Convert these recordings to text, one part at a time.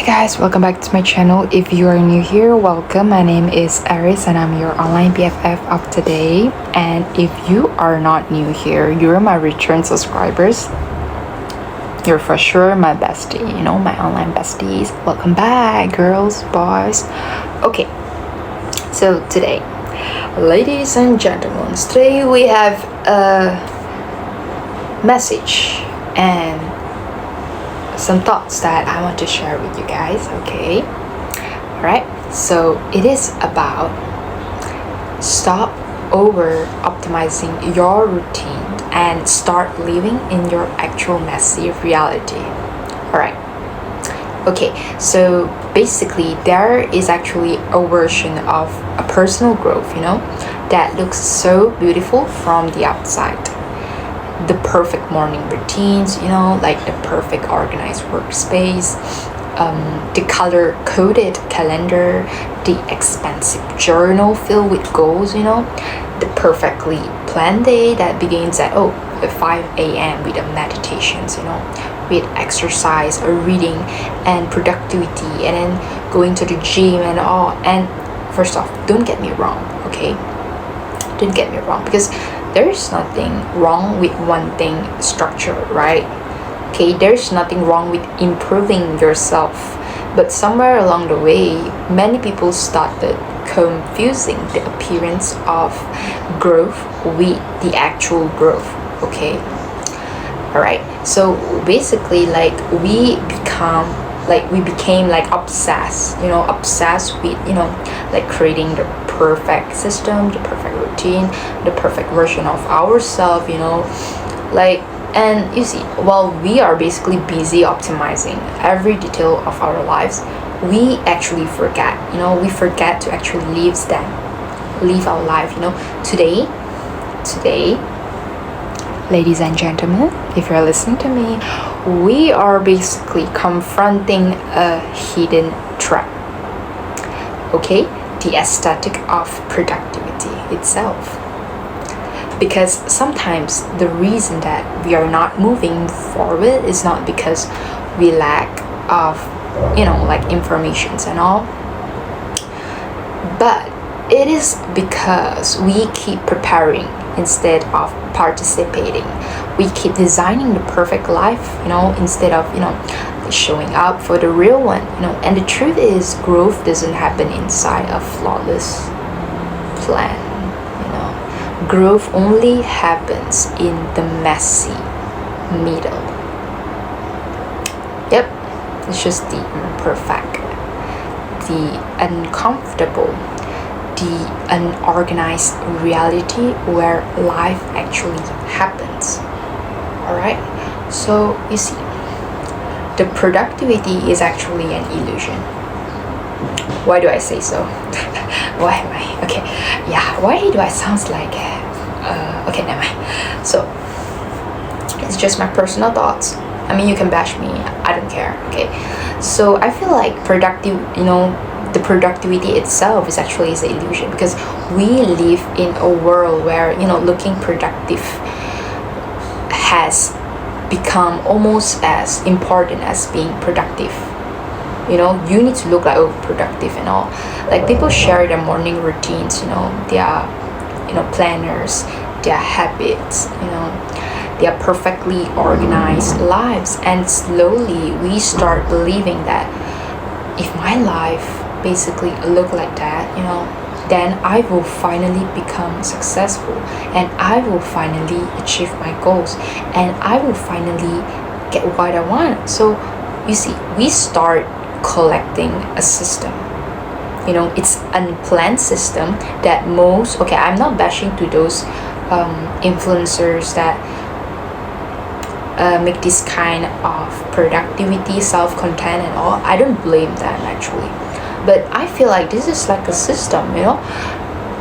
Hi guys, welcome back to my channel. If you are new here, welcome. My name is Aris and I'm your online BFF of today. And if you are not new here, you're my return subscribers. You're for sure my bestie, my online besties. Welcome back, girls, boys. Okay, so today, ladies and gentlemen, today we have a message and some thoughts that I want to share with you guys. Okay, all right, so it is about stop over optimizing your routine and start living in your actual messy reality. All right, okay, so basically there is actually a version of a personal growth, that looks so beautiful from the outside. The perfect morning routines, like the perfect organized workspace, the color-coded calendar, the expensive journal filled with goals, the perfectly planned day that begins at 5 a.m. with a meditations, with exercise or reading and productivity and then going to the gym and all. And first off, don't get me wrong, okay? Don't get me wrong, because there's nothing wrong with one thing structure, right? Okay, there's nothing wrong with improving yourself, but somewhere along the way many people started confusing the appearance of growth with the actual growth. Okay, all right, so basically we became obsessed with creating the perfect system, the perfect routine, the perfect version of ourselves, and you see, while we are basically busy optimizing every detail of our lives, we actually forget to actually live our life. Today, ladies and gentlemen, if you're listening to me, we are basically confronting a hidden trap. Okay, the aesthetic of productivity itself. Because sometimes the reason that we are not moving forward is not because we lack of informations and all, but it is because we keep preparing instead of participating. We keep designing the perfect life, instead of showing up for the real one. And the truth is, growth doesn't happen inside a flawless plan. Growth only happens in the messy middle. Yep, it's just the imperfect, the uncomfortable, the unorganized reality where life actually happens. Alright, so you see, the productivity is actually an illusion. Why do I say so? Why am I? Okay, yeah, why do I sound like okay, never mind. So it's just my personal thoughts. I mean, you can bash me, I don't care. Okay, so I feel like the productivity itself is actually an illusion, because we live in a world where looking productive has become almost as important as being productive. You need to look like productive and all. Like, people share their morning routines, their planners, their habits, their perfectly organized lives, and slowly we start believing that if my life basically look like that, then I will finally become successful, and I will finally achieve my goals, and I will finally get what I want. So you see, we start collecting a system. It's unplanned system that I'm not bashing to those influencers that make this kind of productivity, self-content and all. I don't blame them actually, but I feel like this is like a system.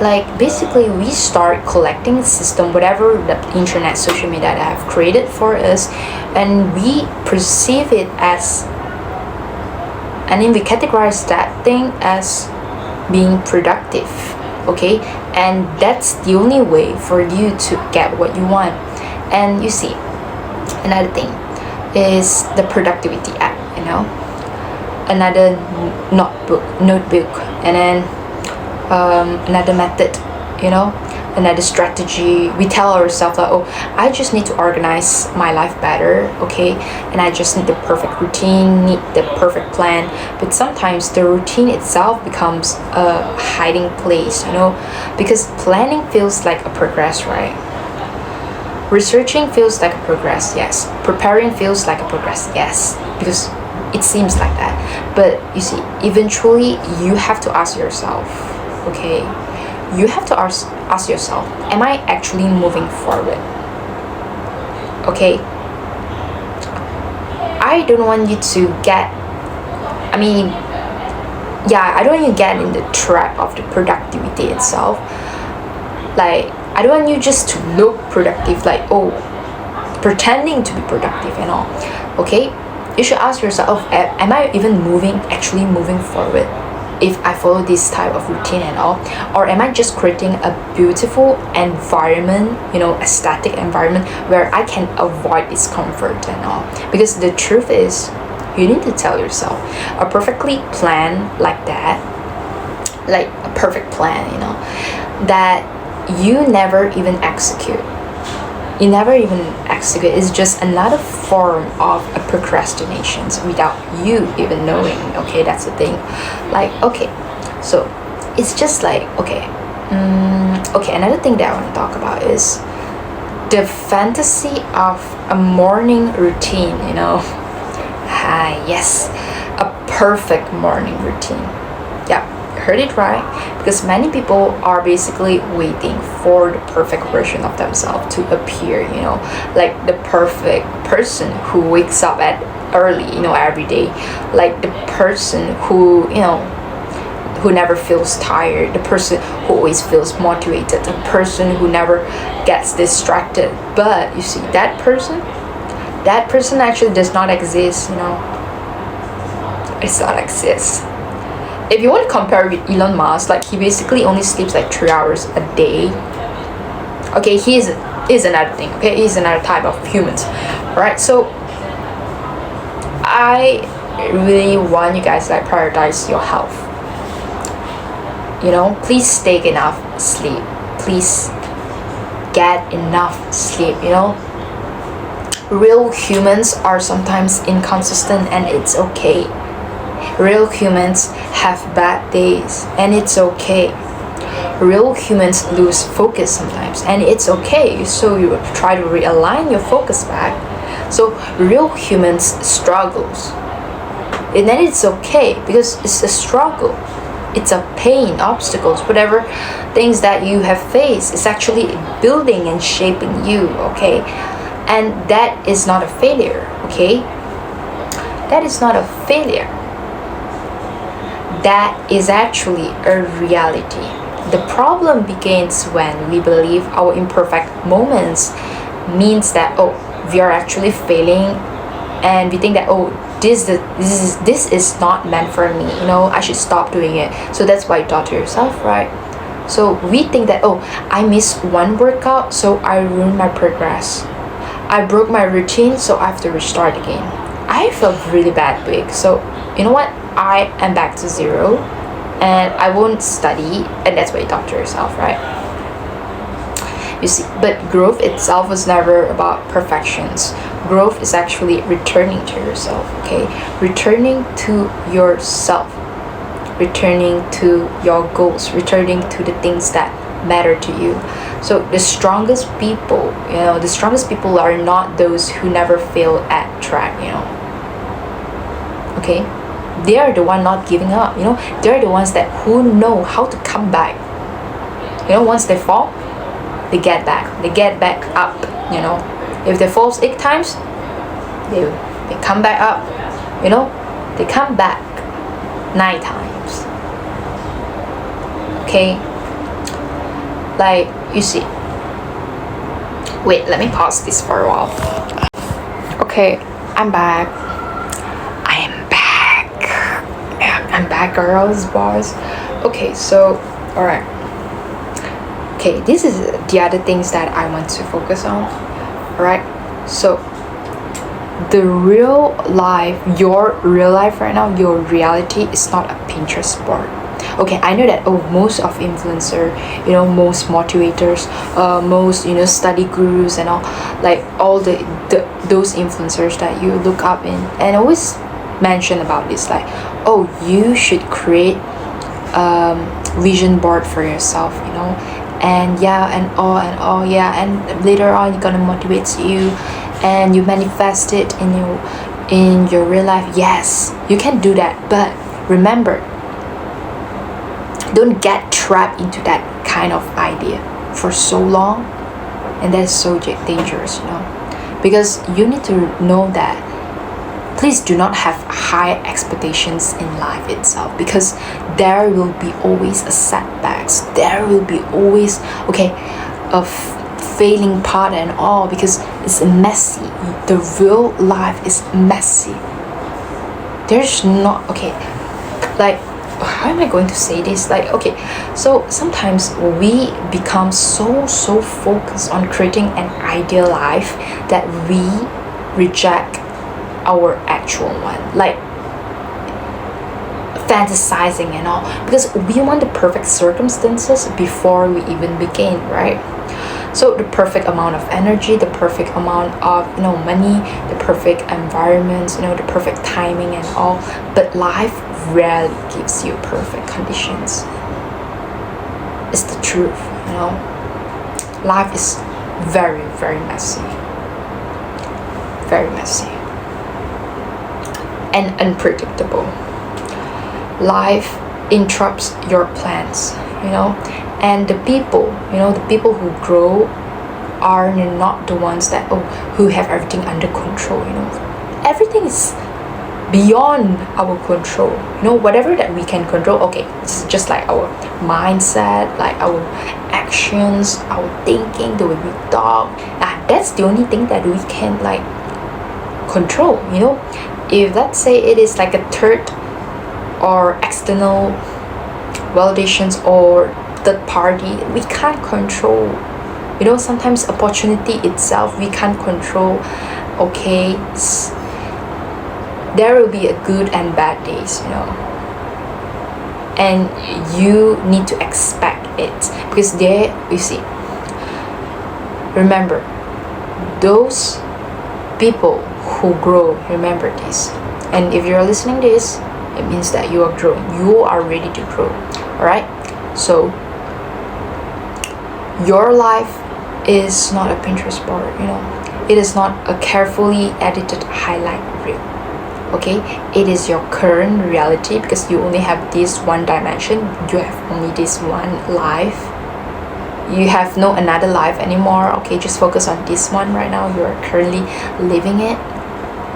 Like, basically we start collecting a system, whatever the internet, social media that have created for us, and we perceive it as, and then we categorize that thing as being productive. Okay, and that's the only way for you to get what you want. And you see, another thing is the productivity app. another notebook, and then another method, another strategy. We tell ourselves that, oh, I just need to organize my life better, okay, and I just need the perfect routine, need the perfect plan. But sometimes the routine itself becomes a hiding place, because planning feels like a progress, right? Researching feels like a progress, yes. Preparing feels like a progress, yes, because it seems like that. But you see, eventually you have to ask yourself, okay, you have to ask yourself, am I actually moving forward? Okay, I don't want you to I don't want you to get in the trap of the productivity itself. Like, I don't want you just to look productive, like, oh, pretending to be productive and all. Okay, you should ask yourself, am I even actually moving forward if I follow this type of routine and all? Or am I just creating a beautiful environment, aesthetic environment where I can avoid discomfort and all? Because the truth is, you need to tell yourself, a perfectly planned like that, like a perfect plan, that you never even execute. You never even execute. It's just another form of a procrastination without you even knowing. Okay, that's the thing. Like, okay, so it's just like, okay, another thing that I want to talk about is the fantasy of a morning routine. Yes, a perfect morning routine. Yeah, heard it right, because many people are basically waiting for the perfect version of themselves to appear, like the perfect person who wakes up at early, every day, like the person who never feels tired, the person who always feels motivated, the person who never gets distracted. But you see, that person actually does not exist. It's not exist. If you want to compare with Elon Musk, like, he basically only sleeps like 3 hours a day. Okay, he is another thing. Okay, he's another type of humans. Alright, so I really want you guys to prioritize your health. Please take enough sleep. Please get enough sleep. Real humans are sometimes inconsistent, and it's okay. Real humans have bad days, and it's okay. Real humans lose focus sometimes, and it's okay. So you try to realign your focus back. So real humans struggles, and then it's okay, because it's a struggle. It's a pain, obstacles, whatever things that you have faced. It's actually building and shaping you, okay? And that is not a failure, okay? That is not a failure. That is actually a reality. The problem begins when we believe our imperfect moments means that, oh, we are actually failing, and we think that, oh, this is not meant for me, I should stop doing it. So that's why you thought to yourself, right? So we think that, oh, I missed one workout, so I ruined my progress. I broke my routine, so I have to restart again. I felt really bad week, so you know what? I am back to zero, and I won't study, and that's what you talk to yourself, right? You see, but growth itself was never about perfections. Growth is actually returning to yourself, okay? Returning to yourself, returning to your goals, returning to the things that matter to you. So the strongest people are not those who never fail at track, okay? They are the one not giving up, they're the ones who know how to come back. Once they fall, they get back up. If they fall 8 times, they come back up. They come back 9 times. Okay, like, you see, wait, let me pause this for a while. Okay, I'm back, girls, boys. Okay, so alright. Okay, this is the other things that I want to focus on. Alright, so the real life, your real life right now, your reality is not a Pinterest board. Okay, I know that most of influencer, most motivators, most study gurus and all, like all the those influencers that you look up in and always mention about this, like, you should create vision board for yourself, and and later on you're gonna motivate you and you manifest it in your real life. Yes, you can do that, but remember, don't get trapped into that kind of idea for so long, and that's so dangerous, because you need to know that please do not have high expectations in life itself, because there will be always a setbacks, there will be always a failing part and all, because it's messy. The real life is messy. There's not like, how am I going to say this? Like, so sometimes we become so focused on creating an ideal life that we reject our actual one, like fantasizing and all, because we want the perfect circumstances before we even begin, right? So the perfect amount of energy, the perfect amount of money, the perfect environment, the perfect timing and all, but life rarely gives you perfect conditions. It's the truth, life is very messy, very messy and unpredictable. Life interrupts your plans, and the people who grow are not the ones that who have everything under control. Everything is beyond our control. Whatever that we can control, it's just like our mindset, like our actions, our thinking, the way we talk. That's the only thing that we can like control. If let's say it is like a third or external validations or third party, we can't control. Sometimes opportunity itself we can't control. There will be a good and bad days, and you need to expect it, because there, you see, remember, those people who grow, remember this, and if you're listening this, it means that you are growing, you are ready to grow. All right, so your life is not a Pinterest board. It is not a carefully edited highlight reel. It is your current reality, because you only have this one dimension, you have only this one life, you have no another life anymore. Just focus on this one right now, you are currently living it.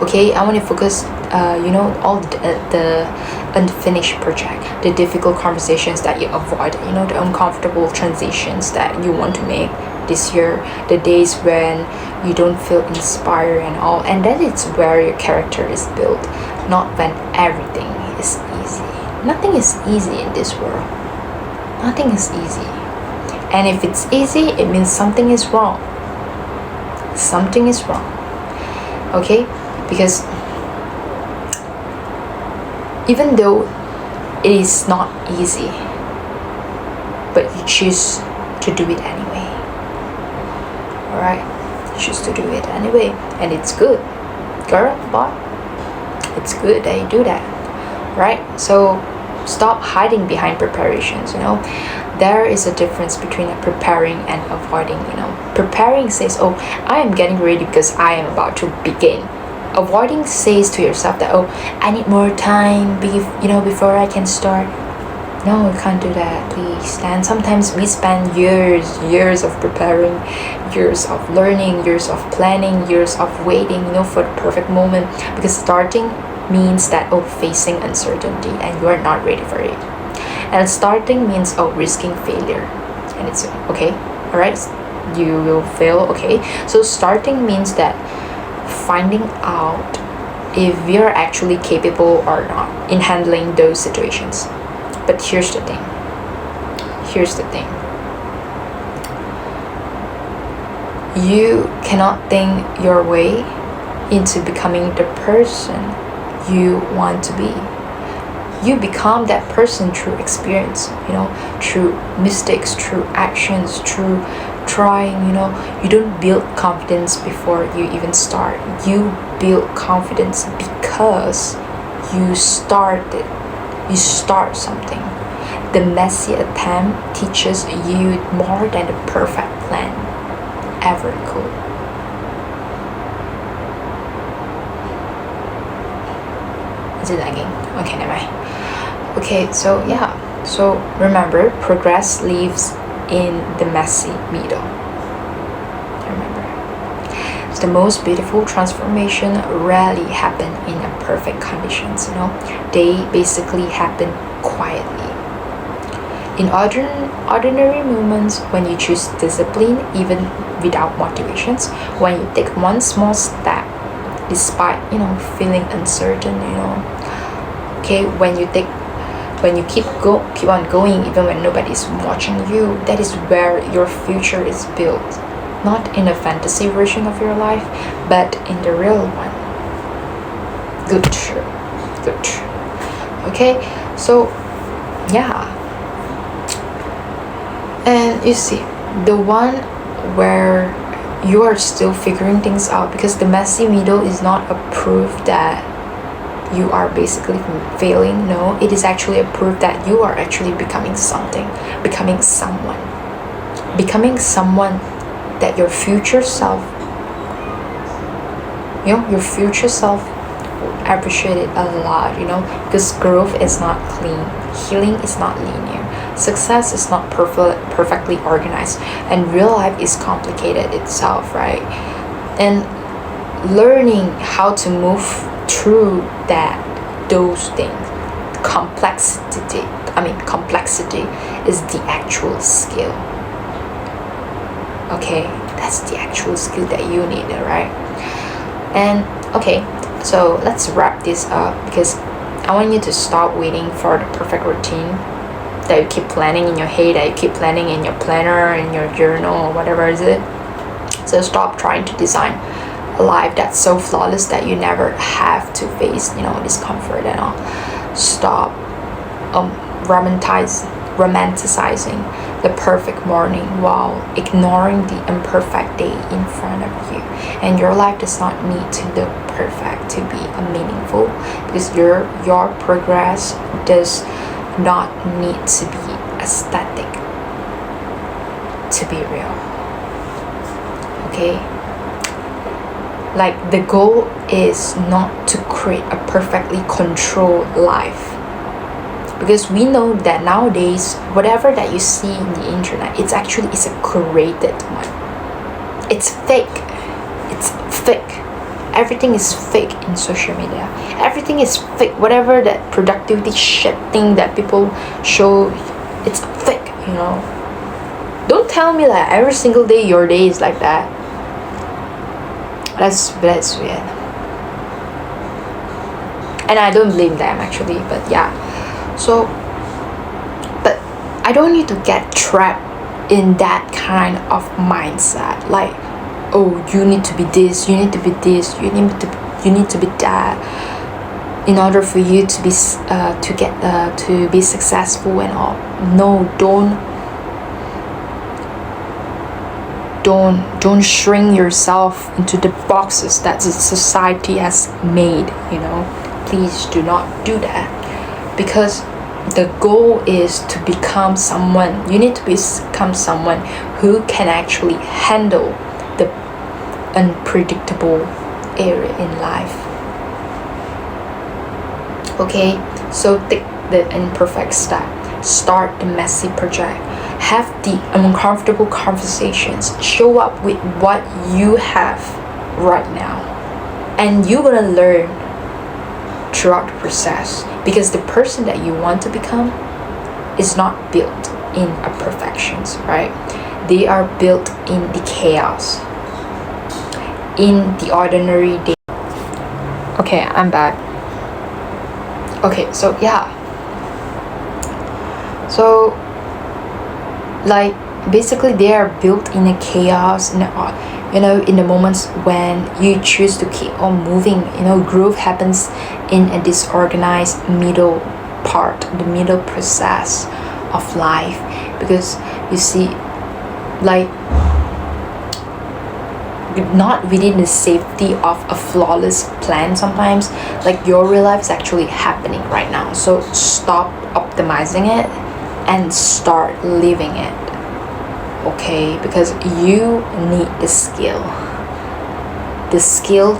I want to focus all the unfinished project, the difficult conversations that you avoid, the uncomfortable transitions that you want to make this year, the days when you don't feel inspired and all, and that is where your character is built, not when everything is easy. Nothing is easy in this world. Nothing is easy. And if it's easy, it means something is wrong. Something is wrong. Because even though it is not easy, but you choose to do it anyway. Alright, choose to do it anyway, and it's good, girl, boy, it's good that you do that, right? So stop hiding behind preparations. There is a difference between preparing and avoiding. Preparing says, I am getting ready because I am about to begin. Avoiding says to yourself that, I need more time before I can start. No, you can't do that, please. And sometimes we spend years of preparing, years of learning, years of planning, years of waiting, for the perfect moment. Because starting means that, facing uncertainty, and you are not ready for it. And starting means, risking failure. And it's okay, alright? You will fail, So starting means that finding out if we are actually capable or not in handling those situations. But here's the thing. You cannot think your way into becoming the person you want to be. You become that person through experience, through mistakes, through actions, through trying. You don't build confidence before you even start. You build confidence because you start something. The messy attempt teaches you more than the perfect plan ever could. Is it lagging? Okay, never mind. Okay, so remember, progress lives in the messy middle. Remember, it's the most beautiful transformation rarely happen in perfect conditions. They basically happen quietly. In ordinary moments, when you choose discipline even without motivations, when you take one small step despite feeling uncertain, okay, when you keep on going even when nobody's watching you, that is where your future is built. Not in a fantasy version of your life, but in the real one. Good. Okay, so yeah. And you see, the one where you are still figuring things out, because the messy middle is not a proof that you are basically failing. No, it is actually a proof that you are actually becoming something, becoming someone that your future self will appreciate it a lot, because growth is not clean, healing is not linear, success is not perfectly organized, and real life is complicated itself, right? And learning how to move through those things, complexity is the actual skill. Okay, that's the actual skill that you need, right? And okay, so let's wrap this up, because I want you to stop waiting for the perfect routine that you keep planning in your head, that you keep planning in your planner, in your journal, or whatever is it. So stop trying to design a life that's so flawless that you never have to face discomfort and all. Stop romanticizing the perfect morning while ignoring the imperfect day in front of you. And your life does not need to look perfect to be meaningful, because your progress does not need to be aesthetic to be real. Okay, like the goal is not to create a perfectly controlled life, because we know that nowadays whatever that you see in the internet, it's a curated one. It's fake. Everything is fake in social media. Everything is fake. Whatever that productivity shit thing that people show, it's fake. Don't tell me that every single day your day is like that. That's weird. And I don't blame them actually, but yeah. So, but I don't need to get trapped in that kind of mindset. Like, oh, you need to be this, you need to be this, you need to be that, in order for you to be to be successful and all. No, don't shrink yourself into the boxes that the society has made. Please do not do that, because the goal is to become someone. You need to become someone who can actually handle the unpredictable area in life. Okay, so take the imperfect step, start the messy project, have the uncomfortable conversations, show up with what you have right now, and you're gonna learn throughout the process, because the person that you want to become is not built in imperfections, right? They are built in the chaos, in the ordinary day. Okay, I'm back. Okay, so yeah, so like basically they are built in a chaos, in the moments when you choose to keep on moving, growth happens in a disorganized middle part, the middle process of life. Because you see, like, not within the safety of a flawless plan sometimes, like your real life is actually happening right now. So stop optimizing it and start living it, okay? Because you need the skill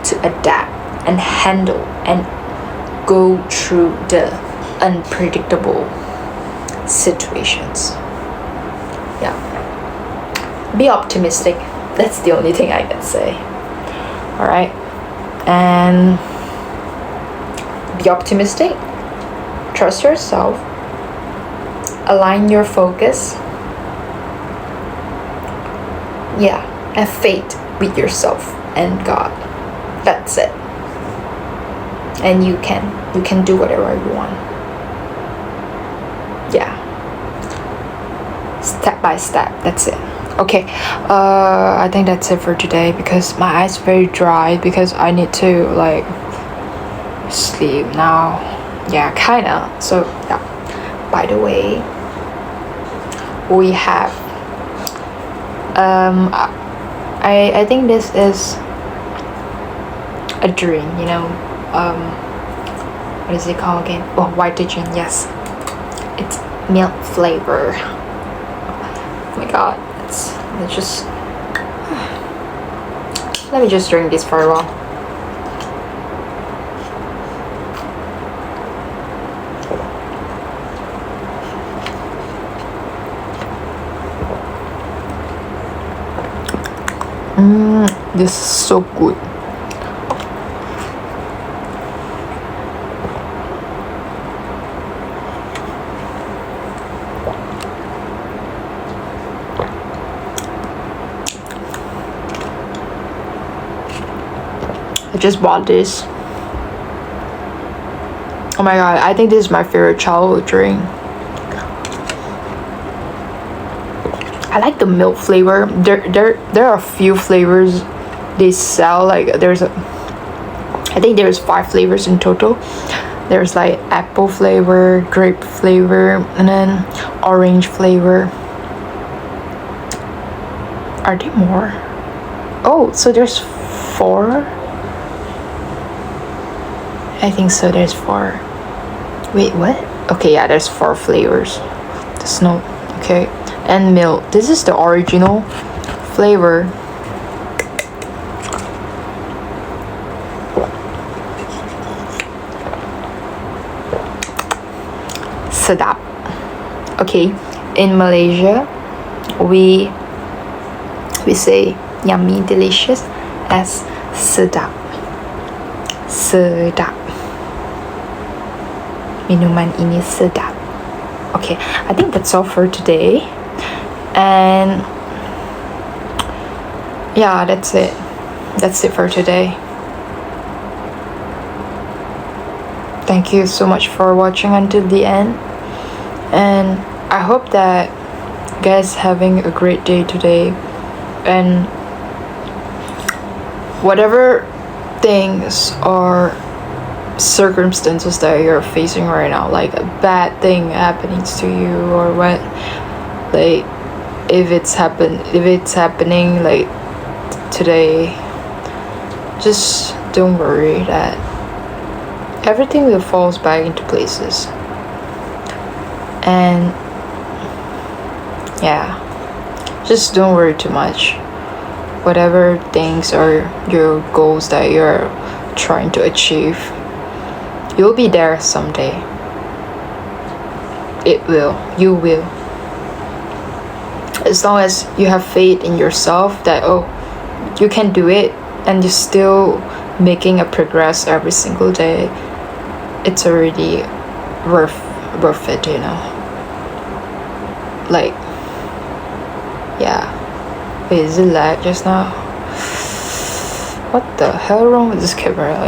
to adapt and handle and go through the unpredictable situations. Yeah, be optimistic. That's the only thing I can say. All right, and be optimistic, trust yourself, align your focus, have faith with yourself and God. That's it. And you can do whatever you want. Step by step. That's it. Okay, I think that's it for today, because my eyes very dry, because I need to like sleep now. Kinda. So by the way, we have I think this is a drink, what is it called again? White gin. Yes, it's milk flavor. Oh my god, let me just drink this for a while. This is so good. I just bought this. Oh my god, I think this is my favorite childhood drink. I like the milk flavor. There are a few flavors they sell. Like I think there's 5 flavors in total. There's like apple flavor, grape flavor, and then orange flavor. Are there more? Oh, so there's 4? I think so, there's 4. Wait, what? Okay, there's 4 flavors. There's no, okay. And milk. This is the original flavor. Sedap. Okay, in Malaysia, we say yummy, delicious as sedap. Sedap. Minuman ini sedap. Okay, I think that's all for today. And that's it. That's it for today. Thank you so much for watching until the end. And I hope that you guys having a great day today. And whatever things or circumstances that you're facing right now, like a bad thing happening to you, or what, like if it's happening like today, just don't worry, that everything will fall back into places. And just don't worry too much. Whatever things are your goals that you're trying to achieve, you'll be there someday. You will. As long as you have faith in yourself that you can do it, and you're still making a progress every single day, it's already worth it, like wait, is it lag just now? What the hell wrong with this camera?